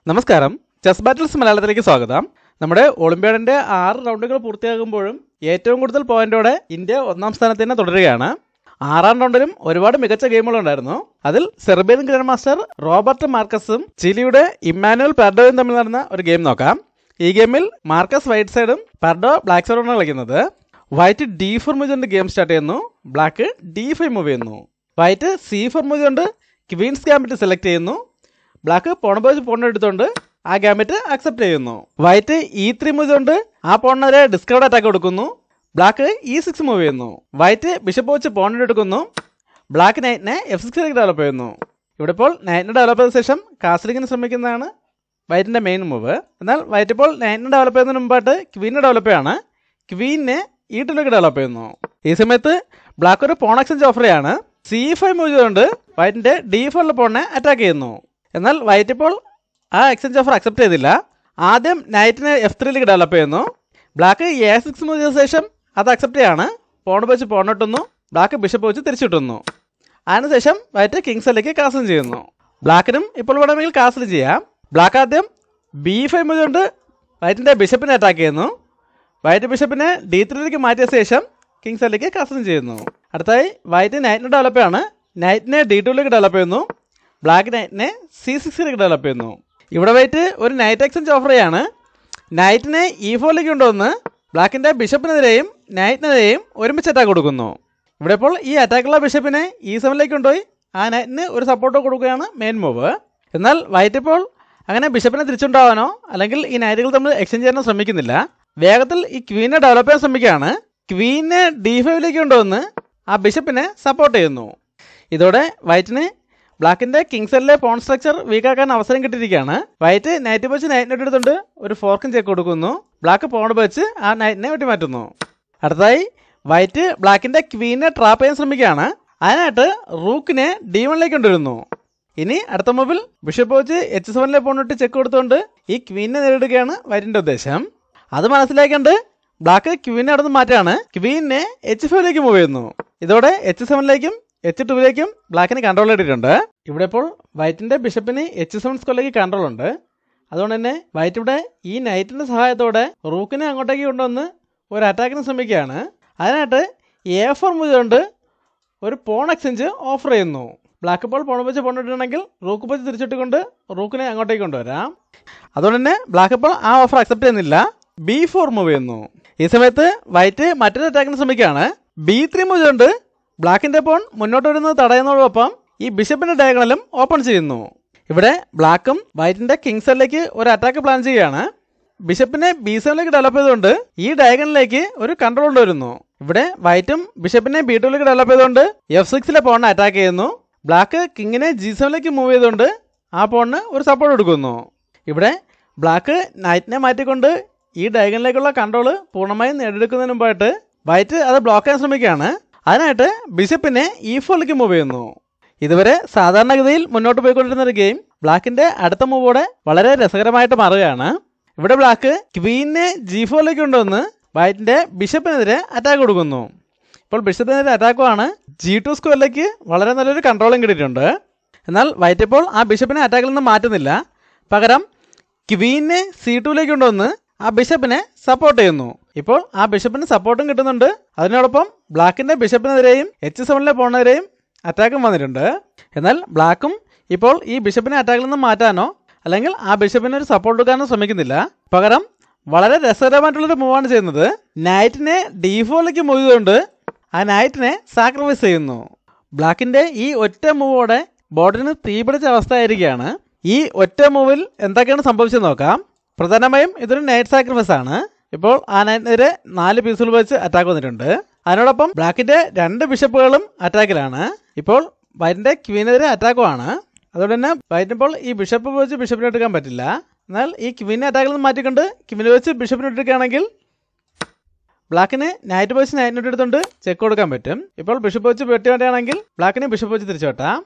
നമസ്കാരം, chess battles മലയാളത്തിലേക്ക് സ്വാഗതം. നമ്മുടെ ഒളിമ്പ്യാഡിൻ്റെ 6 റൗണ്ടുകൾ പൂർത്തിയാകുമ്പോഴും ഏറ്റവും കൂടുതൽ പോയിന്റോടെ ഇന്ത്യ ഒന്നാം സ്ഥാനത്ത് തന്നെ തുടരുകയാണ്. 6ാം റൗണ്ടിലും ഒരുപാട് മികച്ച ഗെയിമുകളുണ്ടായിരുന്നു. അതിൽ സെർബിയൻ ഗ്രാൻഡ് മാസ്റ്റർ റോബർട്ട് മാർക്കസും ചിലിയുടെ ഇമ്മാനുവൽ പെർഡോയും തമ്മിൽ നടന്ന ഒരു ഗെയിം നോക്കാം. ഈ ഗെയിമിൽ മാർക്കസ് വൈറ്റ് സൈഡും പെർഡോ ബ്ലാക്ക് സൈഡുമാണ് കളിക്കുന്നത്. വൈറ്റ് D4 മൂവ് കൊണ്ട് ഗെയിം സ്റ്റാർട്ട് ചെയ്യുന്നു. ബ്ലാക്ക് D5 മൂവ് ചെയ്യുന്നു. വൈറ്റ് C4 മൂവ് കൊണ്ട് ക്വീൻസ് ഗാംബിറ്റ് സെലക്ട് ചെയ്യുന്നു. ബ്ലാക്ക് പോണബോച്ച് പോണിനെ എടുത്തുകൊണ്ട് ആ ഗാംബിറ്റ് അക്സെപ്റ്റ് ചെയ്യുന്നു. വൈറ്റ് E3 മൂവ് കൊണ്ട് ആ പോണിനെതിരെ ഡിസ്കവേർഡ് അറ്റാക്ക് കൊടുക്കുന്നു. ബ്ലാക്ക് E6 മൂവ് ചെയ്യുന്നു. വൈറ്റ് ബിഷപ്പ് വെച്ച് പോണിനെ എടുക്കുന്നു. ബ്ലാക്ക് നൈറ്റിനെ F6 ഡെവലപ്പ് ചെയ്യുന്നു. ഇവിടെ ഇപ്പോൾ നൈറ്റിനെ ഡെവലപ്പ് ചെയ്ത ശേഷം കാസ്ലിങ്ങിന് ശ്രമിക്കുന്നതാണ് വൈറ്റിൻ്റെ മെയിൻ മൂവ്. എന്നാൽ വൈറ്റ് ഇപ്പോൾ നൈറ്റിനെ ഡെവലപ്പ് ചെയ്യുന്നതിന് മുമ്പായിട്ട് ക്വീനെ ഡെവലപ്പ് ചെയ്യാണ്. ക്വീനെ E2 ഡെവലപ്പ് ചെയ്യുന്നു. ഈ സമയത്ത് ബ്ലാക്ക് ഒരു പോൺ എക്സ്ചേഞ്ച് ഓഫർ ചെയ്യാണ്. C5 മൂവ് ചെയ്തുകൊണ്ട് വൈറ്റിൻ്റെ D4 പോണിനെ അറ്റാക്ക് ചെയ്യുന്നു. എന്നാൽ വൈറ്റ് ഇപ്പോൾ ആ എക്സ്ചേഞ്ച് ഓഫർ അക്സെപ്റ്റ് ചെയ്തില്ല. ആദ്യം നൈറ്റിനെ F3 ഡെവലപ്പ് ചെയ്യുന്നു. ബ്ലാക്ക് A6 മൂവ് ചെയ്ത ശേഷം അത് അക്സെപ്റ്റ് ചെയ്യാണ്. പോൺ വെച്ച് പോണിട്ടുന്നു. ബ്ലാക്ക് ബിഷപ്പ് വെച്ച് തിരിച്ചിട്ടുന്നു. അതിനുശേഷം വൈറ്റ് കിങ്സിലേക്ക് കാസിൽ ചെയ്യുന്നു. ബ്ലാക്കിനും ഇപ്പോൾ വേണമെങ്കിൽ കാസിൽ ചെയ്യാം. ബ്ലാക്ക് ആദ്യം B5 മൂവ് കൊണ്ട് വൈറ്റിൻ്റെ ബിഷപ്പിനെ അറ്റാക്ക് ചെയ്യുന്നു. വൈറ്റ് ബിഷപ്പിനെ D3 മാറ്റിയ ശേഷം കിങ്സിലേക്ക് കാസിൽ ചെയ്യുന്നു. അടുത്തായി വൈറ്റ് നൈറ്റിനെ ഡെവലപ്പ് ചെയ്യാണ്. നൈറ്റിനെ D2 ഡെവലപ്പ് ചെയ്യുന്നു. ബ്ലാക്ക് നൈറ്റിനെ C6 ഡെവലപ്പ് ചെയ്യുന്നു. ഇവിടെ വൈറ്റ് ഒരു നൈറ്റ് എക്സ്ചേഞ്ച് ഓഫർ ചെയ്യാണ്. നൈറ്റിനെ E4 കൊണ്ടുവന്ന് ബ്ലാക്കിൻ്റെ ബിഷപ്പിനെതിരെയും നൈറ്റിനെതിരെയും ഒരുമിച്ച് അറ്റാക്ക് കൊടുക്കുന്നു. ഇവിടെ ഇപ്പോൾ ഈ അറ്റാക്കുള്ള ബിഷപ്പിനെ E7 കൊണ്ടുപോയി ആ നൈറ്റിന് ഒരു സപ്പോർട്ട് കൊടുക്കുകയാണ് മെയിൻ മൂവ്. എന്നാൽ വൈറ്റ് ഇപ്പോൾ അങ്ങനെ ബിഷപ്പിനെ തിരിച്ചുണ്ടാവാനോ അല്ലെങ്കിൽ ഈ നൈറ്റുകൾ തമ്മിൽ എക്സ്ചേഞ്ച് ചെയ്യാനോ ശ്രമിക്കുന്നില്ല. വേഗത്തിൽ ഈ ക്വീനെ ഡെവലപ്പ് ചെയ്യാൻ ശ്രമിക്കുകയാണ്. ക്വീനെ D5 കൊണ്ടുവന്ന് ആ ബിഷപ്പിനെ സപ്പോർട്ട് ചെയ്യുന്നു. ഇതോടെ വൈറ്റിന് ബ്ലാക്കിൻ്റെ കിങ്സിലെ പോൺ സ്ട്രക്ചർ വീക്കാക്കാൻ അവസരം കിട്ടിയിരിക്കുകയാണ്. വൈറ്റ് നൈറ്റ് വെച്ച് നൈറ്റിനെ എടുത്തുകൊണ്ട് ഒരു ഫോർക്കും ചെക്ക് കൊടുക്കുന്നു. ബ്ലാക്ക് പോൺ വെച്ച് ആ നൈറ്റിനെ വെട്ടിമാറ്റുന്നു. അടുത്തായി വൈറ്റ് ബ്ലാക്കിൻ്റെ ക്വീനെ ട്രാപ്പ് ചെയ്യാൻ ശ്രമിക്കുകയാണ്. അതിനായിട്ട് റൂക്കിനെ D1 കൊണ്ടുവരുന്നു. ഇനി അടുത്ത മൂവിൽ ബിഷപ്പ് വെച്ച് H7 പോണിട്ട് ചെക്ക് കൊടുത്തുകൊണ്ട് ഈ ക്വീനെ നേരിടുകയാണ് വൈറ്റിൻ്റെ ഉദ്ദേശം. അത് മനസ്സിലാക്കേണ്ട ബ്ലാക്ക് ക്വീനെ അവിടെ നിന്ന് മാറ്റാണ്. ക്വീനെ H5 മൂവ് ചെയ്യുന്നു. ഇതോടെ H7 H2 ബ്ലാക്കിന് കൺട്രോൾ ചെയ്തിട്ടുണ്ട്. ഇവിടെ ഇപ്പോൾ വൈറ്റിൻ്റെ ബിഷപ്പിന് H7 സ്ക്വയറിലേക്ക് കൺട്രോൾ ഉണ്ട്. അതുകൊണ്ട് തന്നെ വൈറ്റ് ഇവിടെ ഈ നൈറ്റിൻ്റെ സഹായത്തോടെ റൂക്കിനെ അങ്ങോട്ടേക്ക് കൊണ്ടുവന്ന് ഒരു അറ്റാക്കിന് ശ്രമിക്കുകയാണ്. അതിനായിട്ട് A4 മൂവ് കൊണ്ട് ഒരു പോൺ എക്സ്ചേഞ്ച് ഓഫർ ചെയ്യുന്നു. ബ്ലാക്ക് ഇപ്പോൾ പോൺ വെച്ച് പോണിട്ടുണ്ടെങ്കിൽ റൂക്ക് വെച്ച് തിരിച്ചിട്ടുകൊണ്ട് റൂക്കിനെ അങ്ങോട്ടേക്ക് കൊണ്ടുവരാം. അതുകൊണ്ട് തന്നെ ബ്ലാക്ക് ഇപ്പോൾ ആ ഓഫർ അക്സെപ്റ്റ് ചെയ്യുന്നില്ല. B4 മൂവ് ചെയ്യുന്നു. ഈ സമയത്ത് വൈറ്റ് മറ്റൊരു അറ്റാക്കിന് ശ്രമിക്കുകയാണ്. B3 മൂവ് കൊണ്ട് ബ്ലാക്കിൻ്റെ പോൺ മുന്നോട്ട് വരുന്നത് തടയുന്നതോടൊപ്പം ഈ ബിഷപ്പിൻ്റെ ഡയഗണലും ഓപ്പൺ ചെയ്യുന്നു. ഇവിടെ ബ്ലാക്കും വൈറ്റിൻ്റെ കിങ്സിലേക്ക് ഒരു അറ്റാക്ക് പ്ലാൻ ചെയ്യുകയാണ്. ബിഷപ്പിനെ B7 ഡെവലപ്പ് ചെയ്തുകൊണ്ട് ഈ ഡയഗണലിലേക്ക് ഒരു കൺട്രോൾ കൊണ്ടുവരുന്നു. ഇവിടെ വൈറ്റും ബിഷപ്പിനെ B2 ഡെവലപ്പ് ചെയ്തുകൊണ്ട് F6 പോണിനെ അറ്റാക്ക് ചെയ്യുന്നു. ബ്ലാക്ക് കിങ്ങിനെ G7 മൂവ് ചെയ്തുകൊണ്ട് ആ പോണിന് ഒരു സപ്പോർട്ട് കൊടുക്കുന്നു. ഇവിടെ ബ്ലാക്ക് നൈറ്റിനെ മാറ്റിക്കൊണ്ട് ഈ ഡയഗണലിലേക്കുള്ള കൺട്രോൾ പൂർണ്ണമായും നേടിയെടുക്കുന്നതിന് മുമ്പായിട്ട് വൈറ്റ് അത് ബ്ലോക്ക് ചെയ്യാൻ ശ്രമിക്കുകയാണ്. അതിനായിട്ട് ബിഷപ്പിനെ E4 മൂവ് ചെയ്യുന്നു. ഇതുവരെ സാധാരണഗതിയിൽ മുന്നോട്ട് പോയിക്കൊണ്ടിരുന്ന ഒരു ഗെയിം ബ്ലാക്കിൻ്റെ അടുത്ത മൂവോടെ വളരെ രസകരമായിട്ട് മാറുകയാണ്. ഇവിടെ ബ്ലാക്ക് ക്വീനെ G4 കൊണ്ടുവന്ന് വൈറ്റിൻ്റെ ബിഷപ്പിനെതിരെ അറ്റാക്ക് കൊടുക്കുന്നു. ഇപ്പോൾ ബിഷപ്പിനെതിരെ അറ്റാക്കുമാണ്. G2 സ്ക്വയറിലേക്ക് വളരെ നല്ലൊരു കൺട്രോളിങ് കിട്ടിയിട്ടുണ്ട്. എന്നാൽ വൈറ്റ് ഇപ്പോൾ ആ ബിഷപ്പിനെ അറ്റാക്കിൽ നിന്ന് മാറ്റുന്നില്ല. പകരം ക്വീനെ C2 കൊണ്ടുവന്ന് ആ ബിഷപ്പിനെ സപ്പോർട്ട് ചെയ്യുന്നു. ഇപ്പോൾ ആ ബിഷപ്പിന് സപ്പോർട്ടും കിട്ടുന്നുണ്ട്. അതിനോടൊപ്പം ബ്ലാക്കിൻ്റെ ബിഷപ്പിനെതിരെയും H7 പോണിനെതിരെയും അറ്റാക്കും വന്നിട്ടുണ്ട്. എന്നാൽ ബ്ലാക്കും ഇപ്പോൾ ഈ ബിഷപ്പിനെ അറ്റാക്കിൽ നിന്ന് മാറ്റാനോ അല്ലെങ്കിൽ ആ ബിഷപ്പിന് ഒരു സപ്പോർട്ട് കൊടുക്കാനോ ശ്രമിക്കുന്നില്ല. പകരം വളരെ രസകരമായിട്ടുള്ളൊരു മൂവാണ് ചെയ്യുന്നത്. നൈറ്റിനെ D4 മൂവ് ചെയ്തുകൊണ്ട് ആ നൈറ്റിനെ സാക്രിഫൈസ് ചെയ്യുന്നു. ബ്ലാക്കിൻ്റെ ഈ ഒറ്റ മൂവോടെ ബോർഡിന് തീപിടിച്ച അവസ്ഥയായിരിക്കുകയാണ്. ഈ ഒറ്റ മൂവിൽ എന്തൊക്കെയാണ് സംഭവിച്ചത് നോക്കാം. പ്രധാനമായും ഇതൊരു നൈറ്റ് സാക്രിഫൈസ് ആണ്. ഇപ്പോൾ ആ നൈറ്റിനെതിരെ 4 പീസുകൾ വെച്ച് അറ്റാക്ക് വന്നിട്ടുണ്ട്. അതിനോടൊപ്പം ബ്ലാക്കിൻ്റെ 2 ബിഷപ്പുകളും അറ്റാക്കിലാണ്. ഇപ്പോൾ വൈറ്റിൻ്റെ ക്വീനെതിരെ അറ്റാക്കുമാണ്. അതുകൊണ്ട് തന്നെ വൈറ്റിന് ഇപ്പോൾ ഈ ബിഷപ്പ് വെച്ച് ബിഷപ്പിനെ എടുക്കാൻ പറ്റില്ല. എന്നാൽ ഈ ക്വീനെ അറ്റാക്കിൽ നിന്ന് മാറ്റിക്കൊണ്ട് ക്വീനെ വെച്ച് ബിഷപ്പിനെ എടുക്കുകയാണെങ്കിൽ ബ്ലാക്കിന് നൈറ്റ് വെച്ച് നൈറ്റിനെ എടുത്തുകൊണ്ട് ചെക്ക് കൊടുക്കാൻ പറ്റും. ഇപ്പോൾ ബിഷപ്പ് വെച്ച് വെട്ടി വേണ്ടിയാണെങ്കിൽ ബ്ലാക്കിന് ബിഷപ്പ് വെച്ച് തിരിച്ചു വെട്ടാം.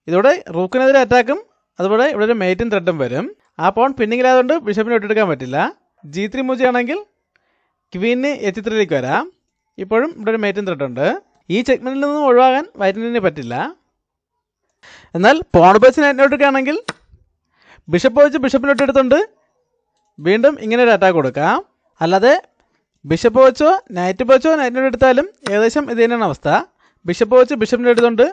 ഇതോടെ റൂക്കിനെതിരെ അറ്റാക്കും അതുപോലെ ഇവിടെ ഒരു മെയ്റ്റും ത്രെഡും വരും. ആ പോൺ പിന്നിങ്ങിലായതുകൊണ്ട് ബിഷപ്പിനെ വെട്ടിയെടുക്കാൻ പറ്റില്ല. G3 മൂവ് ചെയ്യുകയാണെങ്കിൽ ക്വീന് H3 വരാം. ഇപ്പോഴും ഇവിടെ ഒരു മെയ്റ്റും ത്രെഡുണ്ട്. ഈ ചെക്മെൻറ്റിൽ നിന്നും ഒഴിവാകാൻ വൈറ്റിന് പറ്റില്ല. എന്നാൽ പോൺ ബേസ് നൈറ്റിനെ എടുക്കുകയാണെങ്കിൽ ബിഷപ്പ് വെച്ച് ബിഷപ്പിനോട്ട് എടുത്തുകൊണ്ട് വീണ്ടും ഇങ്ങനെ ഒരു അറ്റാക്ക് കൊടുക്കാം. അല്ലാതെ ബിഷപ്പ് വെച്ചോ നൈറ്റ് നൈറ്റിനോട് എടുത്താലും ഏകദേശം ഇത് തന്നെയാണ് അവസ്ഥ. ബിഷപ്പ് വെച്ച് ബിഷപ്പിനോട് എടുത്തുകൊണ്ട്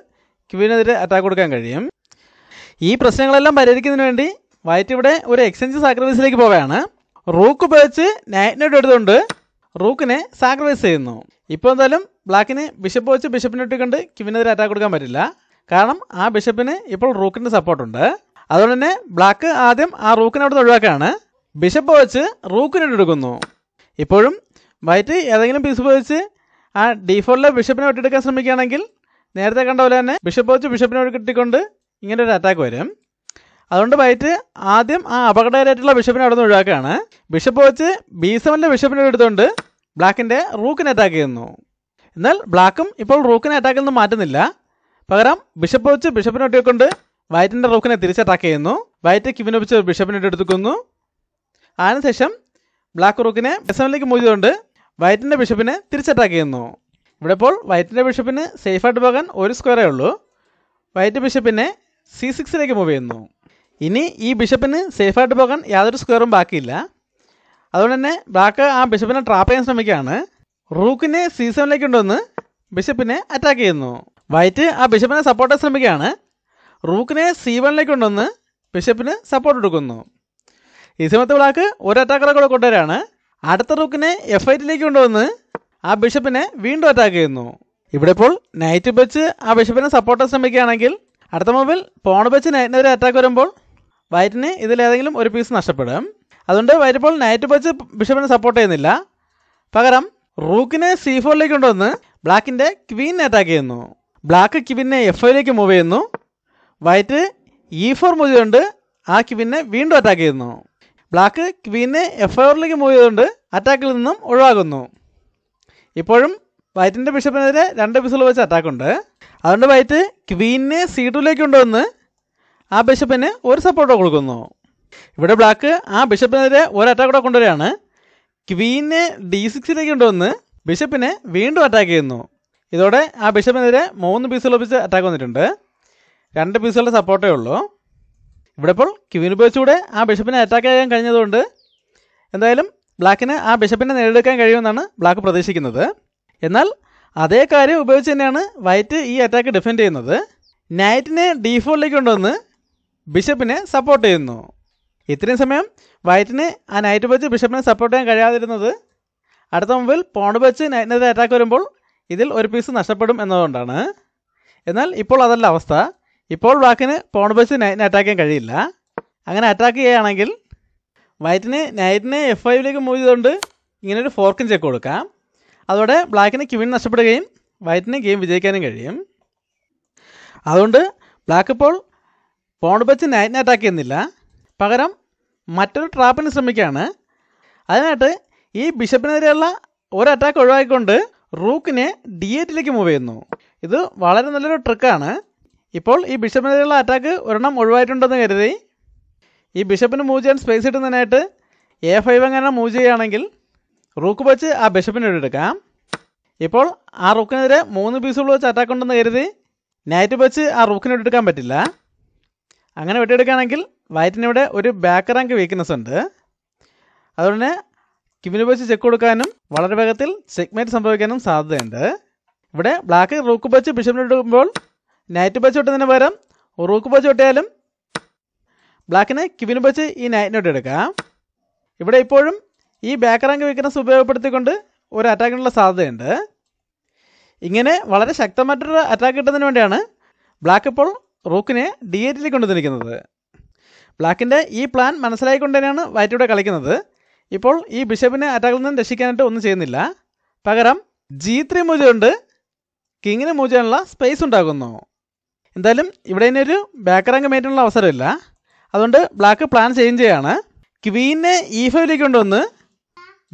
ക്യൂവിനെതിരെ അറ്റാക്ക് കൊടുക്കാൻ കഴിയും. ഈ പ്രശ്നങ്ങളെല്ലാം പരിഹരിക്കുന്നതിന് വേണ്ടി വൈറ്റ് ഇവിടെ ഒരു എക്സ്ചേഞ്ച് സാക്രിഫൈസിലേക്ക് പോവുകയാണ്. റൂക്ക് ഉപയോഗിച്ച് നൈറ്റിനോട് എടുത്തുകൊണ്ട് റൂക്കിനെ സാക്രിഫൈസ് ചെയ്യുന്നു. ഇപ്പോൾ എന്തായാലും ബ്ലാക്കിന് ബിഷപ്പ് വെച്ച് ബിഷപ്പിനോട്ട് കൊണ്ട് ക്യൂവിനെതിരെ അറ്റാക്ക് കൊടുക്കാൻ പറ്റില്ല. കാരണം ആ ബിഷപ്പിന് ഇപ്പോൾ റൂക്കിൻ്റെ സപ്പോർട്ടുണ്ട്. അതുകൊണ്ട് തന്നെ ബ്ലാക്ക് ആദ്യം ആ റൂക്കിനെ അവിടെ നിന്ന് ഒഴിവാക്കുകയാണ്. ബിഷപ്പ് വെച്ച് റൂക്കിനോട് എടുക്കുന്നു. ഇപ്പോഴും വൈറ്റ് ഏതെങ്കിലും പീസ് ഉപയോഗിച്ച് ആ ഡീഫോൾട്ടിലെ ബിഷപ്പിനെ വെട്ടിയെടുക്കാൻ ശ്രമിക്കുകയാണെങ്കിൽ നേരത്തെ കണ്ട പോലെ തന്നെ ബിഷപ്പ് വെച്ച് ബിഷപ്പിനോട് കിട്ടിക്കൊണ്ട് ഇങ്ങനെ ഒരു അറ്റാക്ക് വരും. അതുകൊണ്ട് വൈറ്റ് ആദ്യം ആ അപകടകരമായിട്ടുള്ള ബിഷപ്പിനെ അവിടെ നിന്ന് ഒഴിവാക്കുകയാണ്. ബിഷപ്പ് വെച്ച് B7 ബിഷപ്പിനോട് എടുത്തുകൊണ്ട് ബ്ലാക്കിൻ്റെ റൂക്കിനെ അറ്റാക്ക് ചെയ്യുന്നു. എന്നാൽ ബ്ലാക്കും ഇപ്പോൾ റൂക്കിനെ അറ്റാക്കിൽ നിന്ന് മാറ്റുന്നില്ല. പകരം ബിഷപ്പ് വെച്ച് ബിഷപ്പിനെ ഒട്ടിക്കൊണ്ട് വൈറ്റിൻ്റെ റൂക്കിനെ തിരിച്ച് അറ്റാക്ക് ചെയ്യുന്നു. വൈറ്റ് ക്യൂവിനെ വെച്ച് ബിഷപ്പിനോട്ട് എടുത്തുക്കുന്നു. അതിനുശേഷം ബ്ലാക്ക് റൂക്കിനെ B7 മൂവ് ചെയ്തുകൊണ്ട് വൈറ്റിൻ്റെ ബിഷപ്പിനെ തിരിച്ച് അറ്റാക്ക് ചെയ്യുന്നു. ഇവിടെ ഇപ്പോൾ വൈറ്റിൻ്റെ ബിഷപ്പിന് സേഫായിട്ട് പോകാൻ ഒരു സ്ക്വയറേ ഉള്ളൂ. വൈറ്റ് ബിഷപ്പിനെ C6 മൂവ് ചെയ്യുന്നു. ഇനി ഈ ബിഷപ്പിന് സേഫായിട്ട് പോകാൻ യാതൊരു സ്ക്വയറും ബാക്കിയില്ല. അതുകൊണ്ട് തന്നെ ബ്ലാക്ക് ആ ബിഷപ്പിനെ ട്രാപ്പ് ചെയ്യാൻ ശ്രമിക്കുകയാണ്. റൂക്കിനെ C7 കൊണ്ടുവന്ന് ബിഷപ്പിനെ അറ്റാക്ക് ചെയ്യുന്നു. വൈറ്റ് ആ ബിഷപ്പിനെ സപ്പോർട്ട് ചെയ്യാൻ ശ്രമിക്കുകയാണ്. റൂക്കിനെ C1 കൊണ്ടുവന്ന് ബിഷപ്പിന് സപ്പോർട്ട് കൊടുക്കുന്നു. ഈ സമയത്ത് ബ്ലാക്ക് ഒരു അറ്റാക്കറെ കൂടെ കൊണ്ടുവരാണ്. അടുത്ത റൂക്കിനെ F8 കൊണ്ടുവന്ന് ആ ബിഷപ്പിനെ വീണ്ടും അറ്റാക്ക് ചെയ്യുന്നു. ഇവിടെ ഇപ്പോൾ നൈറ്റ് വെച്ച് ആ ബിഷപ്പിനെ സപ്പോർട്ട് ചെയ്യാൻ ശ്രമിക്കുകയാണെങ്കിൽ അടുത്ത മൂവിൽ പോൺ വെച്ച് നൈറ്റിനെതിരെ അറ്റാക്ക് വരുമ്പോൾ വൈറ്റിന് ഇതിലേതെങ്കിലും ഒരു പീസ് നഷ്ടപ്പെടും. അതുകൊണ്ട് വൈറ്റ് ഇപ്പോൾ നൈറ്റ് വെച്ച് ബിഷപ്പിനെ സപ്പോർട്ട് ചെയ്യുന്നില്ല. പകരം റൂക്കിനെ C4 കൊണ്ടുവന്ന് ബ്ലാക്കിൻ്റെ ക്വീനെ അറ്റാക്ക് ചെയ്യുന്നു. ബ്ലാക്ക് ക്വീനെ F5 മൂവ് ചെയ്യുന്നു. വൈറ്റ് E4 മൂവ് ചെയ്തുകൊണ്ട് ആ ക്വീനെ വീണ്ടും അറ്റാക്ക് ചെയ്യുന്നു. ബ്ലാക്ക് ക്വീനെ F4 മൂവ് ചെയ്തുകൊണ്ട് അറ്റാക്കിൽ നിന്നും ഒഴിവാകുന്നു. ഇപ്പോഴും വൈറ്റിൻ്റെ ബിഷപ്പിനെതിരെ 2 പീസുകൾ വെച്ച് അറ്റാക്കുണ്ട്. അതുകൊണ്ട് വൈറ്റ് ക്വീനെ C2 കൊണ്ടുവന്ന് ആ ബിഷപ്പിന് ഒരു സപ്പോർട്ട് കൊടുക്കുന്നു. ഇവിടെ ബ്ലാക്ക് ആ ബിഷപ്പിനെതിരെ ഒരു അറ്റാക്ക് കൂടെ കൊണ്ടുവരികയാണ്. ക്വീനെ D6 കൊണ്ടുവന്ന് ബിഷപ്പിനെ വീണ്ടും അറ്റാക്ക് ചെയ്യുന്നു. ഇതോടെ ആ ബിഷപ്പിനെതിരെ 3 പീസുകൾ വെച്ച് അറ്റാക്ക് വന്നിട്ടുണ്ട്. 2 പീസുകളുടെ സപ്പോർട്ടേ ഉള്ളൂ. ഇവിടെ ഇപ്പോൾ ക്വീൻ ഉപയോഗിച്ചുകൂടെ ആ ബിഷപ്പിനെ അറ്റാക്ക് ചെയ്യാൻ കഴിഞ്ഞതുകൊണ്ട് എന്തായാലും ബ്ലാക്കിന് ആ ബിഷപ്പിനെ നേടിയെടുക്കാൻ കഴിയുമെന്നാണ് ബ്ലാക്ക് പ്രതീക്ഷിക്കുന്നത്. എന്നാൽ അതേ കാര്യം ഉപയോഗിച്ച് തന്നെയാണ് വൈറ്റ് ഈ അറ്റാക്ക് ഡിഫെൻഡ് ചെയ്യുന്നത്. നൈറ്റിനെ D4 കൊണ്ടുവന്ന് ബിഷപ്പിനെ സപ്പോർട്ട് ചെയ്യുന്നു. ഇത്രയും സമയം വൈറ്റിന് ആ നൈറ്റ് വെച്ച് ബിഷപ്പിനെ സപ്പോർട്ട് ചെയ്യാൻ കഴിയാതിരുന്നത് അടുത്ത മുമ്പിൽ പോൺ വെച്ച് നൈറ്റിനെതിരെ അറ്റാക്ക് വരുമ്പോൾ ഇതിൽ ഒരു പീസ് നഷ്ടപ്പെടും എന്നതുകൊണ്ടാണ്. എന്നാൽ ഇപ്പോൾ അതല്ല അവസ്ഥ. ഇപ്പോൾ ബ്ലാക്കിന് പോൺ വെച്ച് നൈറ്റിനെ അറ്റാക്ക് ചെയ്യാൻ കഴിയില്ല. അങ്ങനെ അറ്റാക്ക് ചെയ്യുകയാണെങ്കിൽ വൈറ്റിന് നൈറ്റിനെ F5 മൂവ് ചെയ്തുകൊണ്ട് ഇങ്ങനൊരു ഫോർക്കും ചെക്ക് കൊടുക്കാം. അതോടെ ബ്ലാക്കിന് ക്വീൻ നഷ്ടപ്പെടുകയും വൈറ്റിന് ഗെയിം വിജയിക്കാനും കഴിയും. അതുകൊണ്ട് ബ്ലാക്ക് ഇപ്പോൾ പോൺ വെച്ച് നൈറ്റിനെ അറ്റാക്ക് ചെയ്യുന്നില്ല. പകരം മറ്റൊരു ട്രാപ്പിന് ശ്രമിക്കുകയാണ്. അതിനായിട്ട് ഈ ബിഷപ്പിനെതിരെയുള്ള ഒരു അറ്റാക്ക് ഒഴിവാക്കിക്കൊണ്ട് റൂക്കിനെ D8 മൂവ് ചെയ്യുന്നു. ഇത് വളരെ നല്ലൊരു ട്രിക്കാണ്. ഇപ്പോൾ ഈ ബിഷപ്പിനെതിരെയുള്ള അറ്റാക്ക് ഒരെണ്ണം ഒഴിവായിട്ടുണ്ടെന്ന് കരുതി ഈ ബിഷപ്പിന് മൂവ് ചെയ്യാൻ സ്പേസ് കിട്ടുന്നതിനായിട്ട് A5 അങ്ങനെ മൂവ് ചെയ്യുകയാണെങ്കിൽ റൂക്ക് വെച്ച് ആ ബിഷപ്പിനെ എടുക്കാം. ഇപ്പോൾ ആ റൂക്കിനെതിരെ 3 പീസുകൾ വെച്ച് അറ്റാക്ക് ഉണ്ടെന്ന് കരുതി നൈറ്റ് വെച്ച് ആ റൂക്കിനെ എടുക്കാൻ പറ്റില്ല. അങ്ങനെ വെട്ടിയെടുക്കുകയാണെങ്കിൽ വൈറ്റിനിവിടെ ഒരു ബാക്ക് റാങ്ക് വീക്ക്നെസ് ഉണ്ട്. അതുകൊണ്ട് തന്നെ ക്വീൻ വെച്ച് ചെക്ക് കൊടുക്കാനും വളരെ വേഗത്തിൽ ചെക്ക്മേറ്റ് സംഭവിക്കാനും സാധ്യതയുണ്ട്. ഇവിടെ ബ്ലാക്ക് റൂക്ക് വെച്ച് ബിഷപ്പിനെ എടുക്കുമ്പോൾ നൈറ്റ് വെച്ച് ഒട്ടുന്നതിന് പകരം റൂക്ക് വെച്ച് ഒട്ടിയാലും ബ്ലാക്കിന് ക്വീൻ വെച്ച് ഈ നൈറ്റിനോട്ട് എടുക്കാം. ഇവിടെ ഇപ്പോഴും ഈ ബാക്ക് റാങ്ക് വീക്ക്നെസ് ഉപയോഗപ്പെടുത്തിക്കൊണ്ട് ഒരു അറ്റാക്കിനുള്ള സാധ്യതയുണ്ട്. ഇങ്ങനെ വളരെ ശക്തമായിട്ടൊരു അറ്റാക്ക് കിട്ടുന്നതിന് വേണ്ടിയാണ് ബ്ലാക്ക് ഇപ്പോൾ റൂക്കിനെ D8 കൊണ്ടുവന്നിരിക്കുന്നത്. ബ്ലാക്കിൻ്റെ ഈ പ്ലാൻ മനസ്സിലായിക്കൊണ്ട് തന്നെയാണ് വൈറ്റ് ഇവിടെ കളിക്കുന്നത്. ഇപ്പോൾ ഈ ബിഷപ്പിനെ അറ്റാക്കിൽ നിന്നും രക്ഷിക്കാനായിട്ട് ഒന്നും ചെയ്യുന്നില്ല. പകരം G3 മൂവ് കൊണ്ട് കിങ്ങിന് മൂവ് ചെയ്യാനുള്ള സ്പേസ് ഉണ്ടാകുന്നു. എന്തായാലും ഇവിടെ ഇനി ഒരു ബാക്ക് റാങ്ക് മേറ്റിനുള്ള അവസരമില്ല. അതുകൊണ്ട് ബ്ലാക്ക് പ്ലാൻ ചേഞ്ച് ചെയ്യാണ്. ക്വീനെ E5 കൊണ്ടുവന്ന്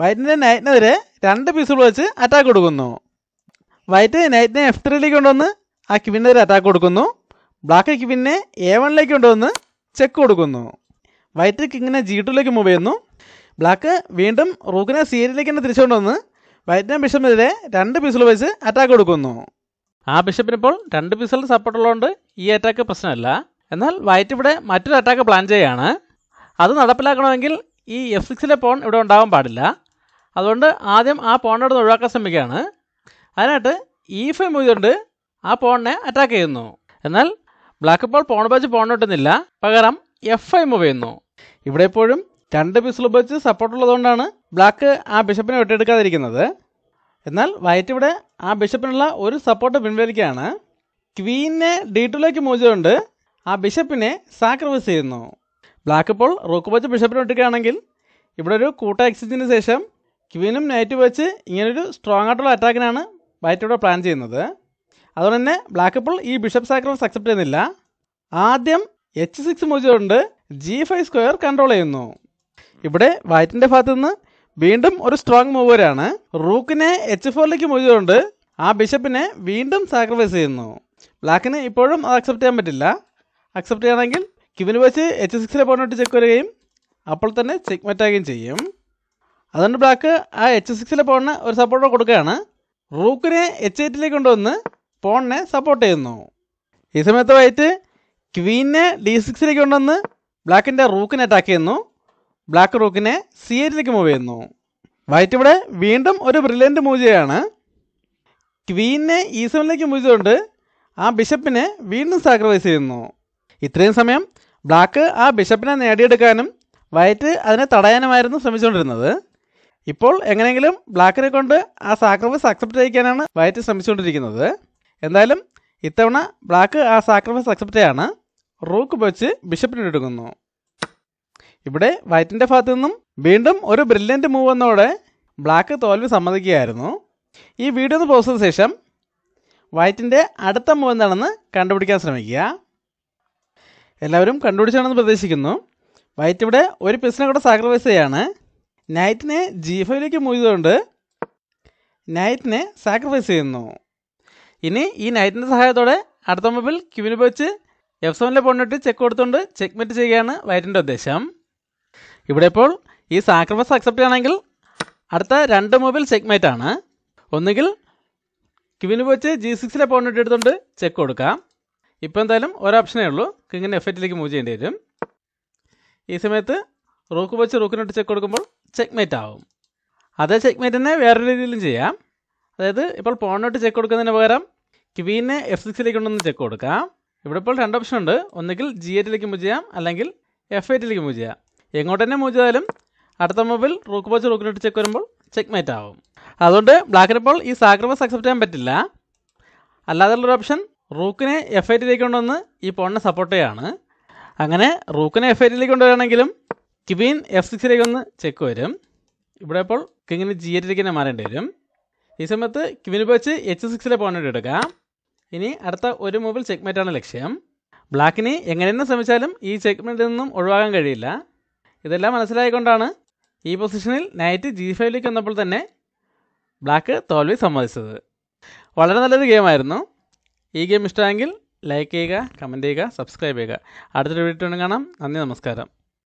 വൈറ്റിൻ്റെ നൈറ്റിനെതിരെ 2 പീസുകൾ വെച്ച് അറ്റാക്ക് കൊടുക്കുന്നു. വൈറ്റ് നൈറ്റിനെ F3 കൊണ്ടുവന്ന് ആ ക്വീനെതിരെ അറ്റാക്ക് കൊടുക്കുന്നു. ബ്ലാക്ക് ക്വീനെ A1 കൊണ്ടുവന്ന് ചെക്ക് കൊടുക്കുന്നു. വൈറ്റ് കിങ്ങിനെ G2 മൂവ് ചെയ്യുന്നു. ബ്ലാക്ക് വീണ്ടും റൂക്കിനെ C8 തന്നെ തിരിച്ചുകൊണ്ടുവന്ന് വൈറ്റിനെ ബിഷപ്പിനെതിരെ 2 പീസുകൾ വെച്ച് അറ്റാക്ക് കൊടുക്കുന്നു. ആ ബിഷപ്പിനിപ്പോൾ 2 പീസുകളുടെ സപ്പോർട്ട് ഉള്ളതുകൊണ്ട് ഈ അറ്റാക്ക് പ്രശ്നമല്ല. എന്നാൽ വൈറ്റ് ഇവിടെ മറ്റൊരു അറ്റാക്ക് പ്ലാൻ ചെയ്യുകയാണ്. അത് നടപ്പിലാക്കണമെങ്കിൽ ഈ F6 പോൺ ഇവിടെ ഉണ്ടാവാൻ പാടില്ല. അതുകൊണ്ട് ആദ്യം ആ പോണിനോട് ഒഴിവാക്കാൻ ശ്രമിക്കുകയാണ്. അതിനായിട്ട് E5 മൂവ് കൊണ്ട് ആ പോണിനെ അറ്റാക്ക് ചെയ്യുന്നു. എന്നാൽ ബ്ലാക്ക് ഇപ്പോൾ പോൺ ഉപയോഗിച്ച് പോണിട്ടുന്നില്ല, പകരം F5 മൂവ് ചെയ്യുന്നു. ഇവിടെ എപ്പോഴും 2 പീസുകൾ ഉപയോഗിച്ച് സപ്പോർട്ട് ഉള്ളതുകൊണ്ടാണ് ബ്ലാക്ക് ആ ബിഷപ്പിനെ വെട്ടിയെടുക്കാതിരിക്കുന്നത്. എന്നാൽ വൈറ്റ് ഇവിടെ ആ ബിഷപ്പിനുള്ള ഒരു സപ്പോർട്ട് പിൻവലിക്കുകയാണ്. ക്വീനെ D2ലേക്ക് മൂവ് ചെയ്തുകൊണ്ട് ആ ബിഷപ്പിനെ സാക്രിഫൈസ് ചെയ്യുന്നു. ബ്ലാക്ക് ഇപ്പോൾ റൂക്ക് വെച്ച് ബിഷപ്പിനെ വെട്ടുകയാണെങ്കിൽ ഇവിടെ ഒരു കൂട്ട എക്സ്ചേഞ്ചിന് ശേഷം ക്വീനും നൈറ്റ് വെച്ച് ഇങ്ങനൊരു സ്ട്രോങ് ആയിട്ടുള്ള അറ്റാക്കിനാണ് വൈറ്റ് ഇവിടെ പ്ലാൻ ചെയ്യുന്നത്. അതുകൊണ്ട് തന്നെ ബ്ലാക്ക് ഇപ്പോൾ ഈ ബിഷപ്പ് സാക്രിഫൈസ് അക്സെപ്റ്റ് ചെയ്യുന്നില്ല. ആദ്യം H6 മൂവ് ചെയ്തുകൊണ്ട് G5 സ്ക്വയർ കൺട്രോൾ ചെയ്യുന്നു. ഇവിടെ വൈറ്റിൻ്റെ ഭാഗത്ത് നിന്ന് വീണ്ടും ഒരു സ്ട്രോങ് മൂവ് വരെയാണ്. റൂക്കിനെ H4ലേക്ക് മൂവ് ചെയ്തുകൊണ്ട് ആ ബിഷപ്പിനെ വീണ്ടും സാക്രിഫൈസ് ചെയ്യുന്നു. ബ്ലാക്കിന് ഇപ്പോഴും അത് അക്സെപ്റ്റ് ചെയ്യാൻ പറ്റില്ല. അക്സെപ്റ്റ് ചെയ്യണമെങ്കിൽ ക്വീന് വെച്ച് H6 പോണിട്ട് ചെക്ക് വരികയും അപ്പോൾ തന്നെ ചെക്ക് മെറ്റാകുകയും ചെയ്യും. അതുകൊണ്ട് ബ്ലാക്ക് ആ H6 പോണിന് ഒരു സപ്പോർട്ട് കൊടുക്കുകയാണ്. റൂക്കിനെ H8ലേക്ക് കൊണ്ടുവന്ന് പോണിനെ സപ്പോർട്ട് ചെയ്യുന്നു. ഈ സമയത്ത് വൈറ്റ് ക്വീനെ D6ലേക്ക് കൊണ്ടുവന്ന് ബ്ലാക്കിൻ്റെ റൂക്കിനെ അറ്റാക്ക് ചെയ്യുന്നു. ബ്ലാക്ക് റൂക്കിനെ C8ലേക്ക് മൂവ് ചെയ്യുന്നു. വൈറ്റ് ഇവിടെ വീണ്ടും ഒരു ബ്രില്യൻറ്റ് മൂവ് ചെയ്യുകയാണ്. ക്വീനെ E7ലേക്ക് മൂവ് ചെയ്തുകൊണ്ട് ആ ബിഷപ്പിനെ വീണ്ടും സാക്രിഫൈസ് ചെയ്യുന്നു. ഇത്രയും സമയം ബ്ലാക്ക് ആ ബിഷപ്പിനെ നേടിയെടുക്കാനും വൈറ്റ് അതിനെ തടയാനുമായിരുന്നു ശ്രമിച്ചുകൊണ്ടിരുന്നത്. ഇപ്പോൾ എങ്ങനെയെങ്കിലും ബ്ലാക്കിനെ കൊണ്ട് ആ സാക്രിഫൈസ് അക്സെപ്റ്റ് ചെയ്യിക്കാനാണ് വൈറ്റ് ശ്രമിച്ചുകൊണ്ടിരിക്കുന്നത്. എന്തായാലും ഇത്തവണ ബ്ലാക്ക് ആ സാക്രിഫൈസ് അക്സെപ്റ്റ് ചെയ്യാണ്. റൂക്ക് വെച്ച് ബിഷപ്പിനെ എടുക്കുന്നു. ഇവിടെ വൈറ്റിൻ്റെ ഭാഗത്തു നിന്നും വീണ്ടും ഒരു ബ്രില്യൻറ്റ് മൂവ് വന്നതോടെ ബ്ലാക്ക് തോൽവി സമ്മതിക്കുകയായിരുന്നു. ഈ വീഡിയോ ഒന്ന് പോസ്റ്റ് ചെയ്ത ശേഷം വൈറ്റിൻ്റെ അടുത്ത മൂവ് എന്താണെന്ന് കണ്ടുപിടിക്കാൻ ശ്രമിക്കുക. എല്ലാവരും കണ്ടുപിടിച്ചാണെന്ന് പ്രതീക്ഷിക്കുന്നു. വൈറ്റ് ഇവിടെ ഒരു പീസിനെ കൂടെ സാക്രിഫൈസ് ചെയ്യാണ്. നൈറ്റിനെ G5ലേക്ക് മൂവ് ചെയ്തുകൊണ്ട് നൈറ്റിനെ സാക്രിഫൈസ് ചെയ്യുന്നു. ഇനി ഈ നൈറ്റിൻ്റെ സഹായത്തോടെ അടുത്ത മൂവിൽ ക്വീന് വെച്ച് F7 പോണിട്ട് ചെക്ക് കൊടുത്തുകൊണ്ട് ചെക്ക് മെറ്റ് ചെയ്യുകയാണ് വൈറ്റിൻ്റെ ഉദ്ദേശം. ഇവിടെ ഇപ്പോൾ ഈ സാക്രിഫൈസ് അക്സെപ്റ്റ് ചെയ്യണമെങ്കിൽ അടുത്ത 2 മൂവിൽ ചെക്ക് മേറ്റ് ആണ്. ഒന്നുകിൽ ക്വീന് വെച്ച് G6 പോണിട്ട് എടുത്തുകൊണ്ട് ചെക്ക് കൊടുക്കാം. ഇപ്പോൾ എന്തായാലും ഒരു ഓപ്ഷനേ ഉള്ളൂ, കിങ്ങിന് F8ലേക്ക് മൂവ് ചെയ്യേണ്ടി വരും. ഈ സമയത്ത് റൂക്ക് വെച്ച് റൂക്കിനോട്ട് ചെക്ക് കൊടുക്കുമ്പോൾ ചെക്ക് മേറ്റ് ആവും. അതേ ചെക്ക് മേറ്റിനെ വേറെ രീതിയിലും ചെയ്യാം. അതായത് ഇപ്പോൾ പോണിനോട്ട് ചെക്ക് കൊടുക്കുന്നതിന് പകരം ക്വീനെ F6ലേക്ക് കൊണ്ടൊന്ന് ചെക്ക് കൊടുക്കാം. ഇവിടെ ഇപ്പോൾ 2 ഓപ്ഷൻ ഉണ്ട്. ഒന്നുകിൽ G8ലേക്ക് മൂവ് ചെയ്യാം, അല്ലെങ്കിൽ F8ലേക്ക് മൂവ് ചെയ്യാം. എങ്ങോട്ട് തന്നെ മൂവ് ചെയ്താലും അടുത്ത മൂവിൽ റൂക്ക് വെച്ച് റൂക്കിനോട്ട് ചെക്ക് വരുമ്പോൾ ചെക്ക് മേറ്റ് ആവും. അതുകൊണ്ട് ബ്ലാക്കിന് ഇപ്പോൾ ഈ സാക്രിഫൈസ് അക്സെപ്റ്റ് ചെയ്യാൻ പറ്റില്ല. അല്ലാതെയുള്ളൊരു ഓപ്ഷൻ റൂക്കിനെ F8ലേക്ക് കൊണ്ടുവന്ന് ഈ പോണിനെ സപ്പോർട്ട് ചെയ്യാണ്. അങ്ങനെ റൂക്കിനെ F8ലേക്ക് കൊണ്ടുവരികയാണെങ്കിലും ക്വീൻ F6ലേക്ക് ഒന്ന് ചെക്ക് വരും. ഇവിടെ ഇപ്പോൾ കിങ്ങിന് G8ലേക്ക് തന്നെ മാറേണ്ടി വരും. ഈ സമയത്ത് ക്വീന് വെച്ച് H6 പോണിട്ട് എടുക്കാം. ഇനി അടുത്ത ഒരു മൂവിൽ ചെക്ക് മേറ്റാണ് ലക്ഷ്യം. ബ്ലാക്കിന് എങ്ങനെയെന്ന് ശ്രമിച്ചാലും ഈ ചെക്ക് മേറ്റിൽ നിന്നും ഒഴിവാക്കാൻ കഴിയില്ല. ഇതെല്ലാം മനസ്സിലായിക്കൊണ്ടാണ് ഈ പൊസിഷനിൽ നൈറ്റ് G5ലേക്ക് വന്നപ്പോൾ തന്നെ ബ്ലാക്ക് തോൽവി സമ്മതിച്ചത്. വളരെ നല്ലൊരു ഗെയിമായിരുന്നു. ഈ ഗെയിം ഇഷ്ടമായെങ്കിൽ ലൈക്ക് ചെയ്യുക, കമൻറ്റ് ചെയ്യുക, സബ്സ്ക്രൈബ് ചെയ്യുക. അടുത്തൊരു വീഡിയോ കാണാം. നന്ദി, നമസ്കാരം.